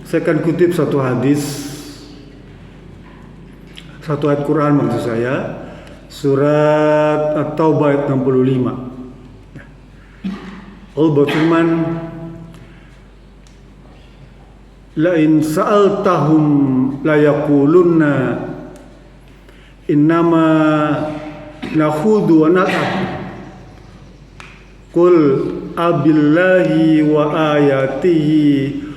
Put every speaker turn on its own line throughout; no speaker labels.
Saya akan kutip satu hadis, satu ayat Quran maksud saya, surat At-Taubah ayat 65. Allah berfirman, la in sa'altahum la yaqulunna innama nakhudu wa nal'ab qul abillahi wa ayatihi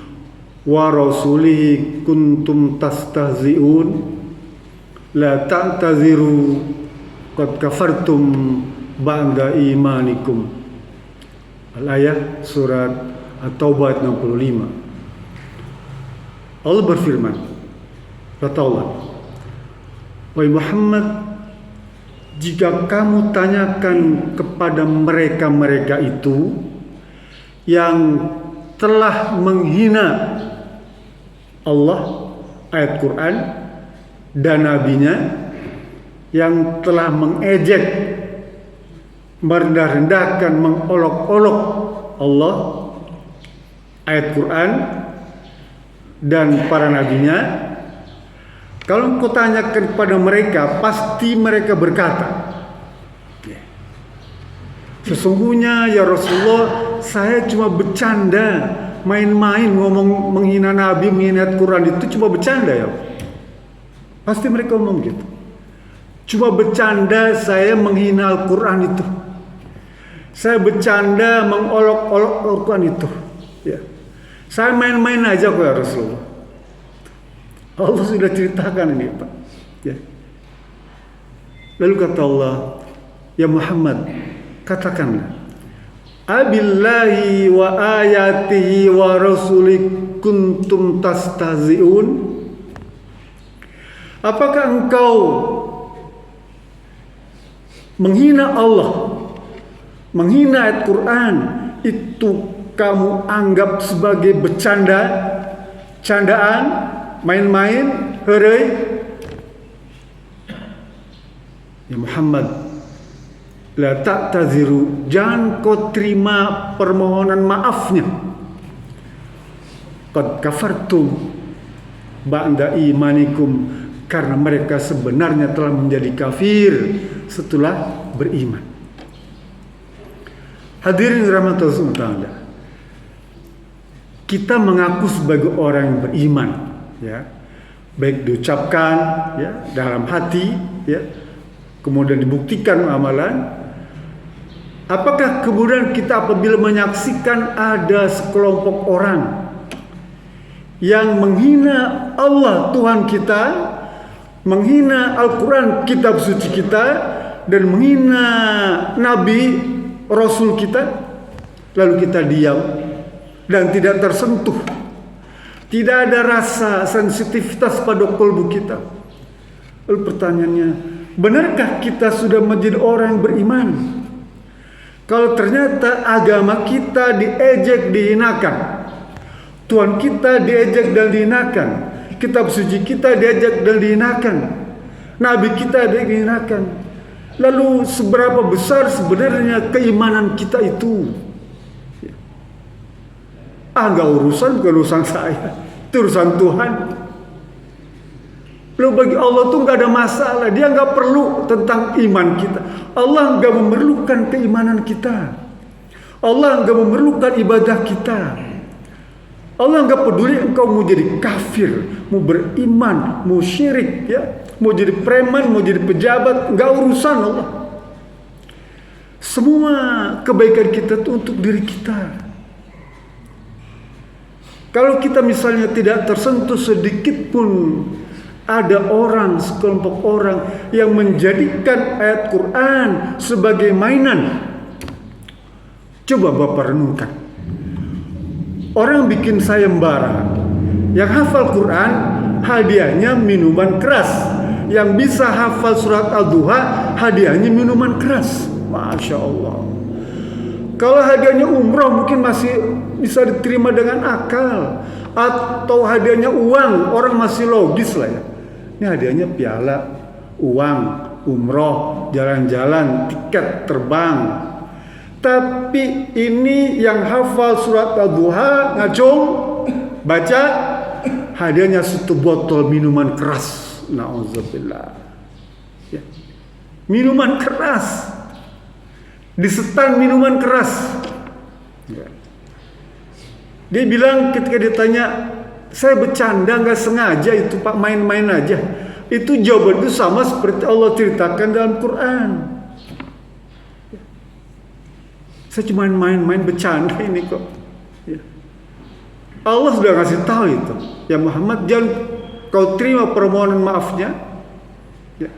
wa rasulihi kuntum tastahzi'un la ta'taziru qad kafartum ba'da imanikum. Al-ayah surat At-Taubah ayat 65. Allah berfirman, kata Allah, wahai Muhammad, jika kamu tanyakan kepada mereka-mereka itu yang telah menghina Allah, ayat Quran, dan nabinya, yang telah mengejek, merendah-rendahkan, mengolok-olok Allah, ayat Quran, dan para nabinya, kalau engkau tanyakan kepada mereka, pasti mereka berkata, sesungguhnya ya Rasulullah, saya cuma bercanda, main-main ngomong menghina Nabi, menghina ayat Quran itu cuma bercanda ya. Pasti mereka ngomong gitu. Cuma bercanda saya menghina Al-Quran itu. Saya bercanda mengolok-olok Al-Quran itu. Ya. Saya main-main aja kok ya Rasulullah. Allah sudah ceritakan ini Pak. Ya. Lalu kata Allah, ya Muhammad, katakanlah, abillahi wa ayatihi wa rasulih kuntum tastahzi'un. Apakah engkau menghina Allah, menghina ayat Quran itu kamu anggap sebagai bercanda, candaan, main-main, heureuy? Ya Muhammad, la ta'taziru, jangan kau terima permohonan maafnya. Qad kafartum ba'da imanikum, karena mereka sebenarnya telah menjadi kafir setelah beriman. Hadirin rahmatullah SWT, kita mengaku sebagai orang yang beriman, ya, baik diucapkan, ya, dalam hati, ya, kemudian dibuktikan amalan. Apakah kemudian kita apabila menyaksikan ada sekelompok orang yang menghina Allah Tuhan kita, menghina Al-Quran kitab suci kita, dan menghina Nabi Rasul kita, lalu kita diam dan tidak tersentuh, tidak ada rasa sensitivitas pada kalbu kita? Lalu pertanyaannya, benarkah kita sudah menjadi orang yang beriman kalau ternyata agama kita diejek, dihinakan, Tuhan kita diejek dan dihinakan, kitab suci kita diejek dan dihinakan, Nabi kita dihinakan? Lalu seberapa besar sebenarnya keimanan kita itu? Enggak urusan, bukan urusan saya, itu urusan Tuhan. Lalu bagi Allah tuh nggak ada masalah, Dia nggak perlu tentang iman kita. Allah nggak memerlukan keimanan kita. Allah nggak memerlukan ibadah kita. Allah nggak peduli engkau mau jadi kafir, mau beriman, mau syirik, ya, mau jadi preman, mau jadi pejabat, nggak urusan Allah. Semua kebaikan kita itu untuk diri kita. Kalau kita misalnya tidak tersentuh sedikit pun, ada orang, sekelompok orang yang menjadikan ayat Quran sebagai mainan. Coba Bapak renungkan. Orang bikin sayembara, yang hafal Quran hadiahnya minuman keras, yang bisa hafal surat Al-Duha hadiahnya minuman keras. Masya Allah. Kalau hadiahnya umroh mungkin masih bisa diterima dengan akal, atau hadiahnya uang, orang masih logis lah ya. Ini hadiahnya piala, uang, umroh, jalan-jalan, tiket terbang. Tapi ini yang hafal surat Al-Duha, ngacung, baca hadiahnya satu botol minuman keras. Nauzubillah. Ya. Minuman keras. Disetan minuman keras. Ya. Dia bilang ketika ditanya, saya bercanda nggak sengaja itu Pak, main-main aja. Itu jawaban itu sama seperti Allah ceritakan dalam Quran. Saya cuma main-main bercanda ini kok. Ya. Allah sudah ngasih tahu itu. Ya Muhammad, jangan kau terima permohonan maafnya. Ya.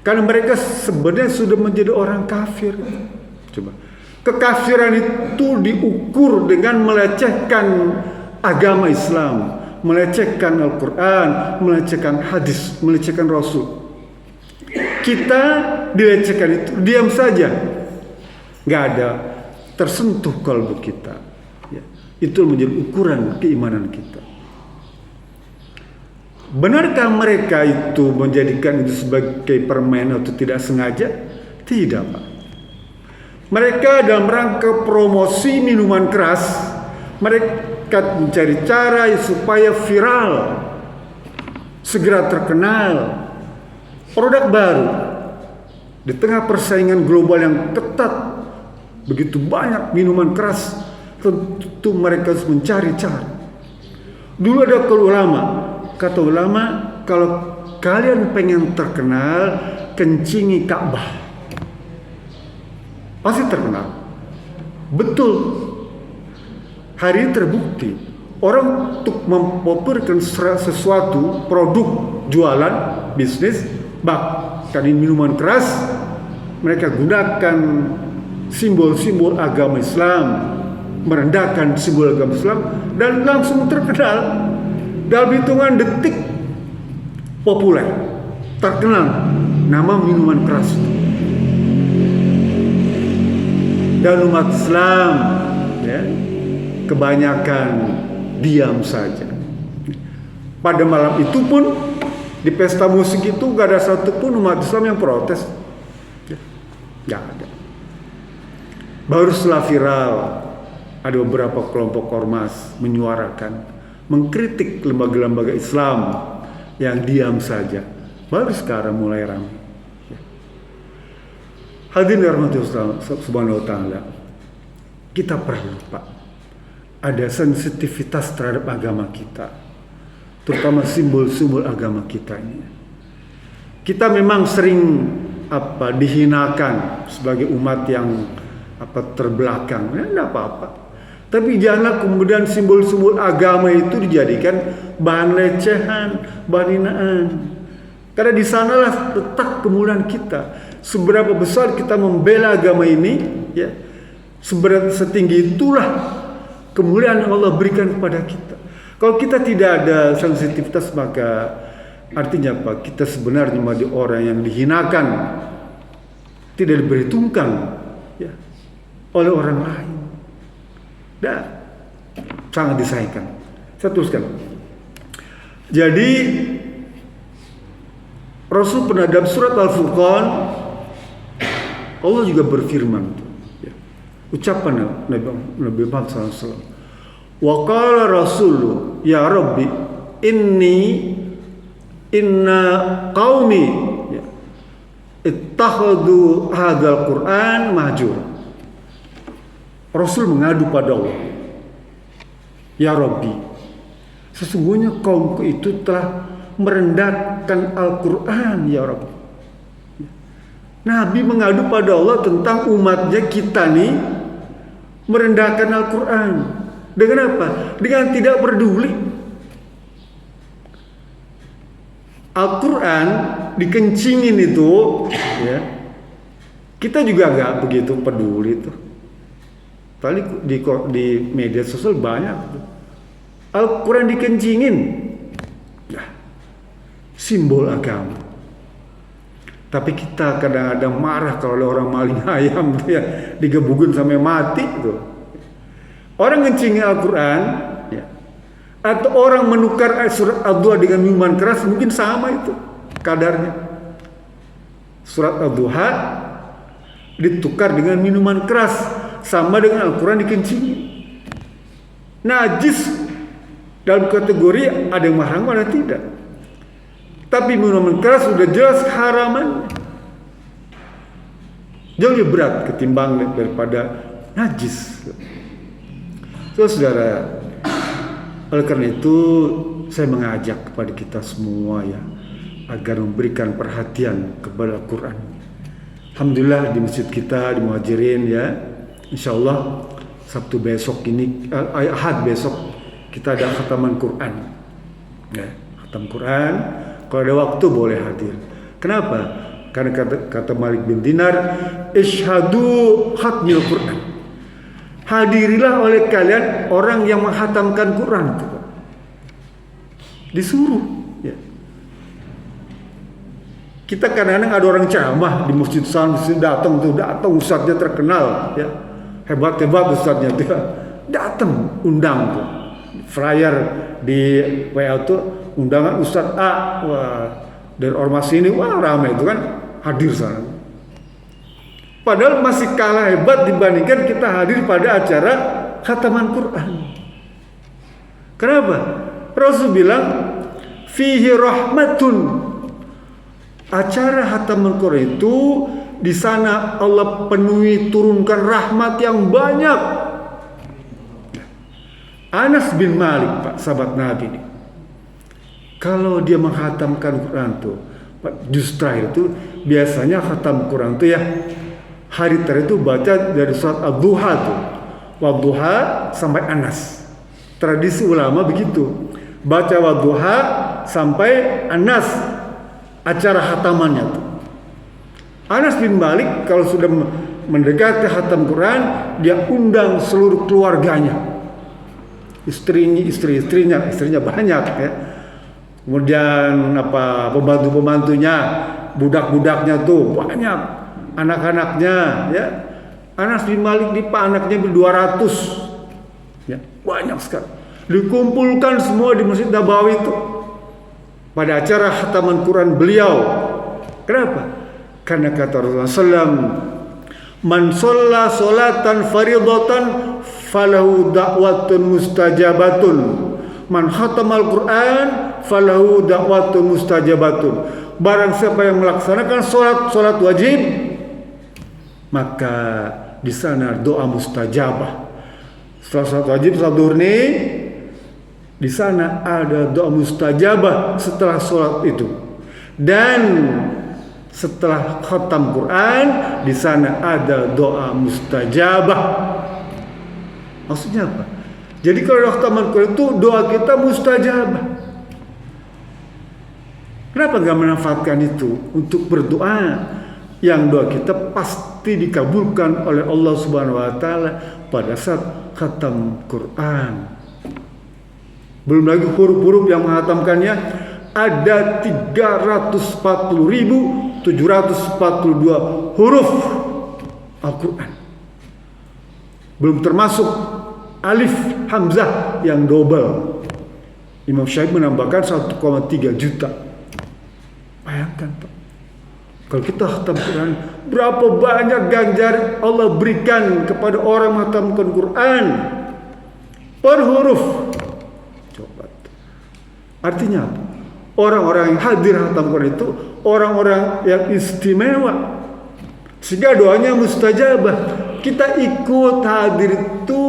Karena mereka sebenarnya sudah menjadi orang kafir. Coba. Kekafiran itu diukur dengan melecehkan agama Islam, melecehkan Al-Quran, melecehkan hadis, melecehkan Rasul. Kita dilecehkan itu, diam saja, nggak ada tersentuh kalbu kita. Ya. Itu menjadi ukuran keimanan kita. Benarkah mereka itu menjadikan itu sebagai permainan atau tidak sengaja? Tidak, Pak. Mereka dalam rangka promosi minuman keras, mereka mencari cara supaya viral, segera terkenal, produk baru di tengah persaingan global yang ketat. Begitu banyak minuman keras, tentu mereka harus mencari cara. Dulu ada kata ulama, kalau kalian pengen terkenal, kencingi Ka'bah, pasti terkenal. Betul. Hari ini terbukti orang untuk mempopulerkan sesuatu produk, jualan, bisnis, bahkan minuman keras, mereka gunakan simbol-simbol agama Islam, merendahkan simbol agama Islam, dan langsung terkenal dalam hitungan detik, populer, terkenal nama minuman keras. Dan umat Islam, ya, kebanyakan diam saja. Pada malam itu pun di pesta musik itu gak ada satupun umat Islam yang protes, ya, gak ada. Baru setelah viral, ada beberapa kelompok ormas menyuarakan, mengkritik lembaga-lembaga Islam yang diam saja. Baru sekarang mulai ramai. Hadirin rahmatullah subhanahu wa ta'ala, kita perlu, Pak, ada sensitivitas terhadap agama kita, terutama simbol-simbol agama kita ini. Kita memang sering dihinakan sebagai umat yang terbelakang, tidak apa-apa. Tapi janganlah kemudian simbol-simbol agama itu dijadikan bahan lecehan, bahan hinaan. Karena di sanalah letak kemuliaan kita. Seberapa besar kita membela agama ini, ya, setinggi itulah kemuliaan yang Allah berikan kepada kita. Kalau kita tidak ada sensitivitas, maka artinya apa? Kita sebenarnya menjadi orang yang dihinakan, tidak diperhitungkan, ya, oleh orang lain, dan sangat disayangkan. Saya teruskan. Jadi Rasul pernah dalam surat Al-Furqan, Allah juga berfirman, ya, ucapan Nabi Muhammad SAW, wa qala Rasulu ya Rabbi inna qaumi, ya, ittakhadhu hadzal Qur'an mahjura. Rasul mengadu pada Allah, ya Rabbi, sesungguhnya kaumku itu telah merendahkan Al-Quran, ya Rabbi. Nabi mengadu pada Allah tentang umatnya kita nih merendahkan Al-Quran. Dengan apa? Dengan tidak peduli. Al-Quran dikencingin itu, ya, kita juga nggak begitu peduli tuh. Tadi di media sosial banyak tuh. Al-Quran dikencingin, ya, simbol agama. Tapi kita kadang-kadang marah kalau ada orang maling ayam, ya, digebukin sampai mati tuh. Orang ngencingin Al-Quran, ya, atau orang menukar surat Ad-Duha dengan minuman keras, mungkin sama itu kadarnya. Surat Ad-Duha ditukar dengan minuman keras, sama dengan Al-Quran dikencingin. Najis dalam kategori ada yang haram ada tidak. Tapi minuman keras sudah jelas haraman, jauh lebih berat ketimbang daripada najis. Saudara, oleh karena itu saya mengajak kepada kita semua ya, agar memberikan perhatian kepada Al-Quran. Alhamdulillah di masjid kita di Muhajirin ya, insya Allah Sabtu besok ini, Ahad besok kita ada khataman Quran ya, khatam Quran. Kalau ada waktu boleh hadir. Kenapa? Karena kata Malik bin Dinar, isyhadu khatmil Quran. Hadirilah oleh kalian orang yang menghatamkan Quran. Disuruh ya. Kita kadang-kadang ada orang ceramah di masjid sana, datang ustadznya terkenal ya, hebat ustadznya dia datang, undang tuh flyer di WA tuh, undangan Ustadz A, wah dari ormas ini, wah ramai itu kan hadir sana. Padahal masih kalah hebat dibandingkan kita hadir pada acara khataman Quran. Kenapa? Rasul bilang fihi rahmatun. Acara khataman Quran itu di sana Allah penuhi, turunkan rahmat yang banyak. Anas bin Malik, Pak, sahabat Nabi ini, kalau dia menghatamkan Quran tuh, juz terakhir itu biasanya khatam Quran tuh ya, hari terakhir itu baca dari surat Ad-Duha tuh, Wadduha sampai Anas. Tradisi ulama begitu, baca Wadduha sampai Anas, acara khatamannya tuh. Anas bin Malik kalau sudah mendekati khatam Quran, dia undang seluruh keluarganya. Istrinya banyak ya. Kemudian pembantu-pembantunya, budak-budaknya tuh banyak, anak-anaknya ya. Anas bin Malik di anaknya 200 ya, banyak sekali. Dikumpulkan semua di Masjid Nabawi itu pada acara khataman Quran beliau. Kenapa? Karena kata Rasulullah SAW, man sholla sholatan faridatan falahu da'watun mustajabatun, man khatamal Quran falahu da'watun mustajabatun. Barang siapa yang melaksanakan sholat wajib, maka di sana doa mustajabah. Setelah sholat wajib, sholat duhur nih, di sana ada doa mustajabah setelah sholat itu. Dan setelah khatam Quran, di sana ada doa mustajabah. Maksudnya apa? Jadi kalau khataman Quran itu doa kita mustajabah. Kenapa nggak memanfaatkan itu untuk berdoa? Yang doa kita pasti dikabulkan oleh Allah Subhanahu Wa Taala pada saat khatam Quran. Belum lagi huruf-huruf yang menghatamkannya ada 340.742 huruf Al-Quran. Belum termasuk alif hamzah yang double. Imam Syafi'i menambahkan 1,3 juta. Bayangkan Pak, kalau kita khatam Quran, berapa banyak ganjar Allah berikan kepada orang menghatamkan Quran per huruf. Coba. Artinya apa? Orang-orang yang hadir khatam Quran itu orang-orang yang istimewa, sehingga doanya mustajabah. Kita ikut hadir itu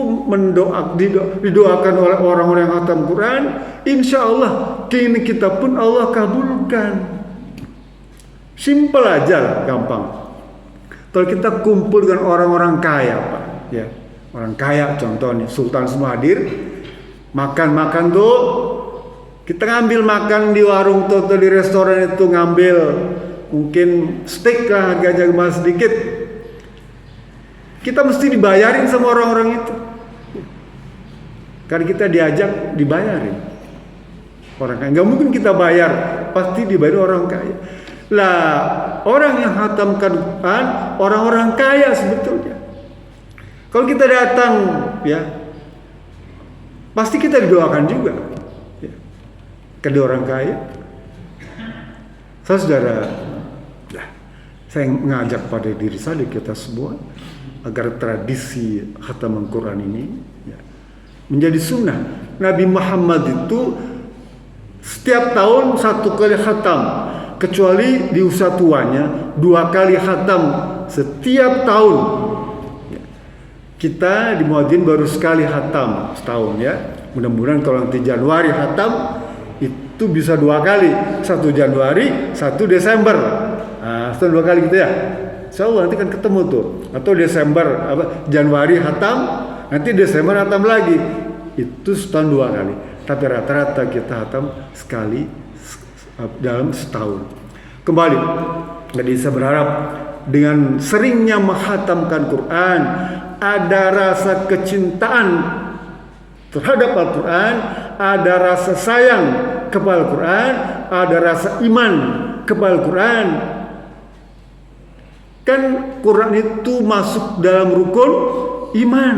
didoakan oleh orang-orang yang khatam Quran, insya Allah kini kita pun Allah kabulkan. Simpel aja lah, gampang. Kalau kita kumpul dengan orang-orang kaya Pak ya, orang kaya contohnya sultan semua hadir, makan tuh, kita ngambil makan di warung tuh di restoran itu, ngambil mungkin steak lah harganya mahal sedikit, kita mesti dibayarin sama orang-orang itu. Karena kita diajak dibayarin. Orang kaya nggak mungkin kita bayar, pasti dibayar orang kaya. Lah orang yang khatamkan Quran orang-orang kaya sebetulnya. Kalau kita datang ya, pasti kita didoakan juga ya, kedua orang kaya. Saudara, saya mengajak pada diri saya, kita semua, agar tradisi khataman Quran ini ya, menjadi sunnah. Nabi Muhammad itu setiap tahun 1 kali khatam, kecuali di usia tuanya 2 kali khatam setiap tahun. Kita di Muadzin baru sekali khatam setahun ya. Mudah-mudahan kalau nanti Januari khatam itu bisa 2 kali, 1 Januari, 1 Desember. Nah, setahun 2 kali gitu ya. Insya Allah nanti kan ketemu tuh. Atau Desember, Januari khatam, nanti Desember khatam lagi. Itu setahun 2 kali. Tapi rata-rata kita khatam sekali dalam setahun. Kembali, jadi saya berharap dengan seringnya menghatamkan Quran, ada rasa kecintaan terhadap Al-Quran, ada rasa sayang kepada Al-Quran, ada rasa iman kepada Al-Quran. Kan Quran itu masuk dalam rukun iman.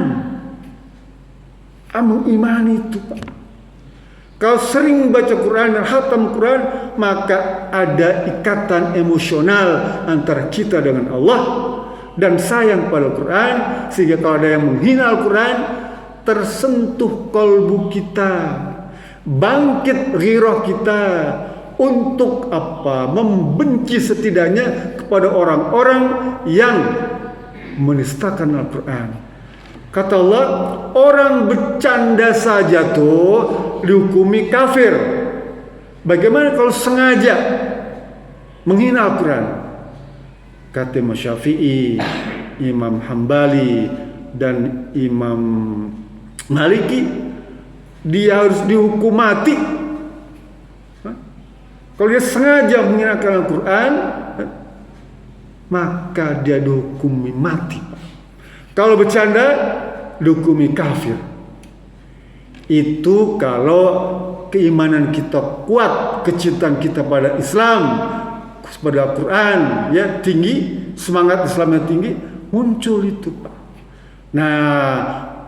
Iman itu, Pak. Kalau sering baca Quran dan khatam Quran, maka ada ikatan emosional antara kita dengan Allah dan sayang pada Al-Quran, sehingga kalau ada yang menghina Al-Quran, tersentuh kalbu kita, bangkit ghirah kita untuk apa? Membenci setidaknya kepada orang-orang yang menistakan Al-Quran. Kata Allah, orang bercanda saja tuh dihukumi kafir. Bagaimana kalau sengaja menghina Al-Quran? Kata Imam Syafi'i, Imam Hambali, dan Imam Maliki, dia harus dihukum mati. Kalau dia sengaja menghinakan Al-Quran, maka dia dihukumi mati. Kalau bercanda, dihukumi kafir. Itu kalau keimanan kita kuat, kecintaan kita pada Islam, pada Al-Quran ya tinggi, semangat Islamnya tinggi, muncul itu, Pak. Nah,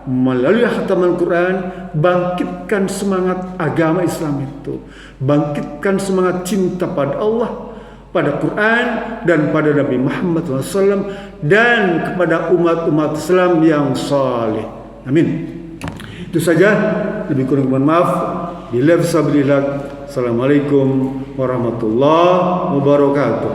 melalui khataman Quran, bangkitkan semangat agama Islam itu, bangkitkan semangat cinta pada Allah, pada Quran, dan pada Nabi Muhammad SAW, dan kepada umat-umat Islam yang saleh. Amin. Itu saja. Lebih kurang mohon maaf. Assalamualaikum warahmatullahi wabarakatuh.